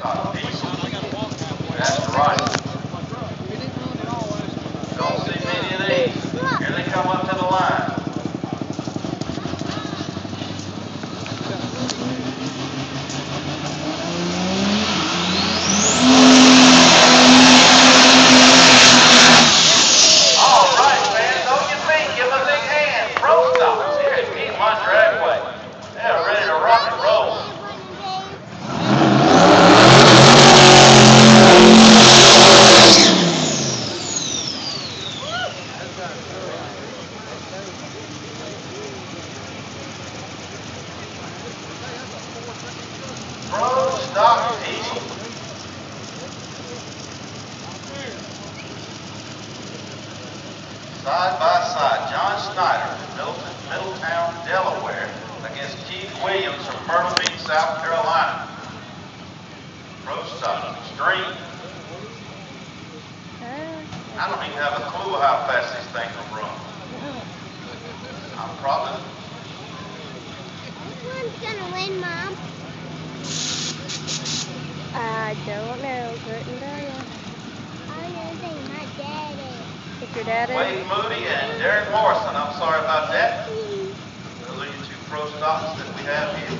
That's right. Don't see many of these. Here they come up to the line. All right, fans, on your feet, give them a big hand. Pro stops here at Piedmont Dragway. They're ready to rock and roll. Pro stop easy. Side by side, John Snyder from Middletown, Delaware, against Keith Williams from Myrtle Beach, South Carolina. Pro stop extreme. I don't even have a clue how fast these things will run. I'm probably. Which one's gonna win, Mom? I don't know. Couldn't tell you. I was gonna say my daddy. If your dad is. Wade Moody and Darren Morrison. I'm sorry about that. Those are your two pro stops that we have here.